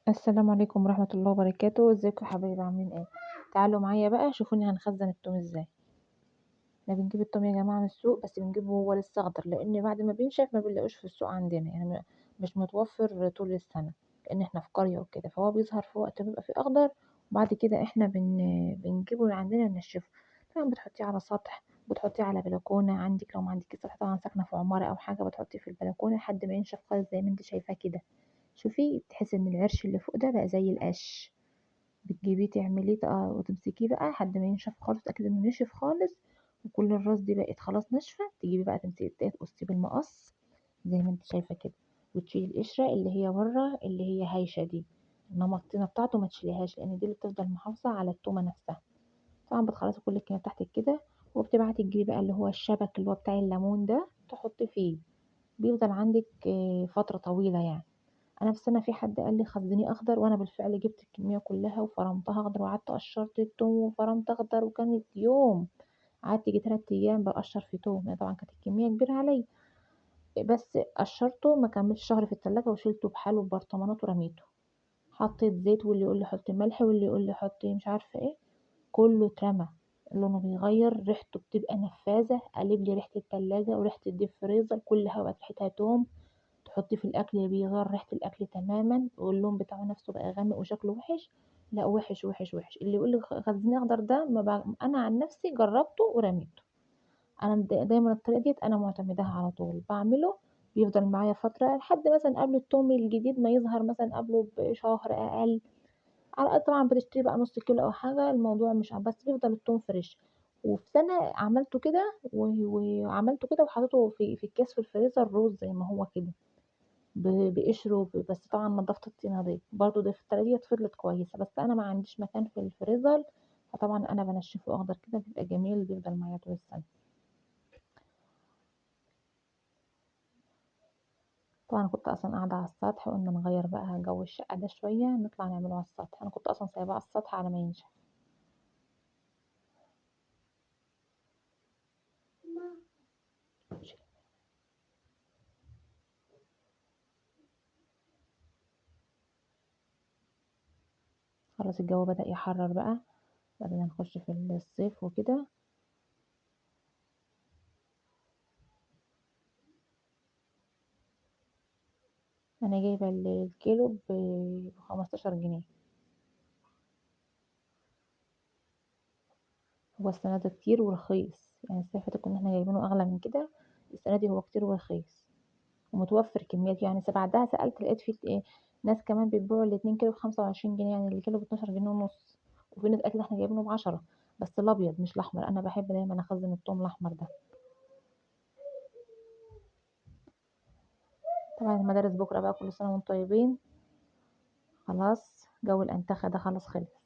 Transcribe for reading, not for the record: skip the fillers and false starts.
السلام عليكم ورحمة الله وبركاته، ازيكم يا حبايبي عاملين ايه؟ تعالوا معايا بقى شوفوني هنخزن التوم ازاي. احنا بنجيب التوم يا جماعة من السوق، بس بنجيبه وهو لسه اخضر، لان بعد ما بينشف ما بنلاقوش في السوق عندنا، يعني مش متوفر طول السنة، لان احنا في قرية وكده، فهو بيظهر في وقت بيبقى فيه اخضر. وبعد كده احنا بنجيبه من عندنا ننشفه. طبعا بتحطيه على سطح، بتحطيه على بلكونة عندك، لو ما عندكيش سطح طبعا ساكنة في عمارة او حاجة بتحطيه في البلكونة لحد ما ينشف خالص زي ما انت شايفاه كده. شوفي تحسي ان العرش اللي فوق ده بقى زي القش. بتجيبيه تعمليه وتمسكيه بقى لحد ما ينشف خالص، تتأكدي انه نشف خالص وكل الراس دي بقت خلاص ناشفة. تجيبي بقى تمسكي تقصي بالمقص زي ما انت شايفة كده، وتشيلي القشرة اللي هي بره اللي هي هايشة دي، انما الطينة بتاعته ما تشيليهاش، لان دي اللي بتفضل محافظة على التومة نفسها. طبعا بتخلصي كل الكمية بتاعتك كده، وبتبعتي تجيبي بقى اللي هو الشبك اللي هو بتاع الليمون ده تحطي فيه. بيفضل عندك فترة طويلة يعني. انا في سنه في حد قال لي خزنيه اخضر، وانا بالفعل جبت الكميه كلها وفرمتها اخضر، وقعدت قشرت التوم وفرمت اخضر، وكانت يوم قعدت يجي 3 ايام بقشر في توم، يعني طبعا كانت الكميه كبيره عليا، بس قشرته ما كملش شهر في التلاجة وشيلته بحاله ببرطمانات ورميته. حطيت زيت، واللي يقول لي حطي ملح، واللي يقول لي حطي مش عارفه ايه، كله اترمى. لونه بيغير، ريحته بتبقى نفاذه، قلب لي ريحه التلاجة وريحه الديب فريزر كلها بقت ريحتها توم. تحطيه في الأكل بيغير ريحة الأكل تماما، واللون بتاعه نفسه بقى غامق وشكله وحش. لا وحش وحش وحش، اللي يقول لي خزنيه أخضر ده ما أنا عن نفسي جربته ورميته. أنا دايما الطريقة ديت أنا معتمداها على طول بعمله. بيفضل معايا فترة لحد مثلا قبل التوم الجديد ما يظهر، مثلا قبله بشهر أقل. على الأقل طبعا بتشتري بقى نص كيلو أو حاجة، الموضوع مش بس بيفضل التوم فريش. وفي سنة عملته كده وعملته كده وحطيته في الكيس في الفريزر روز زي ما هو كده، بقشره بس طبعا نضفت الطينة دي برضو، ده في التلاجة فضلت كويسة، بس أنا ما عنديش مكان في الفريزر، فطبعا أنا بنشفه أخضر كده بيبقى جميل، بيفضل معايا طول السنة. طبعا كنت أصلا قاعدة على السطح، قلنا نغير بقى جو الشقة ده شوية، نطلع نعمله على السطح. أنا كنت أصلا سايباه على السطح على ما ينشف. خلاص الجو بدأ يحرر بقى، بدأنا نخش في الصيف وكده. أنا جايبة الكيلو ب15 جنيه. هو السنة ده كتير ورخيص، يعني السنة اللي فاتت كنا احنا جايبينه أغلى من كده، السنة دي هو كتير ورخيص ومتوفر كميات. يعني بعدها سألت لقيت في إيه، ناس كمان بتبيعوا ال2 كيلو ب25 جنيه، يعني الكيلو ب12 جنيه ونص. وفي ناس قالت لي احنا جايبينه ب10، بس الأبيض مش الأحمر، أنا بحب دايما أخزن التوم الأحمر ده. طبعا المدارس بكرة بقى، كل سنة وانتم طيبين. خلاص جو الأنتخة ده خلاص خلص.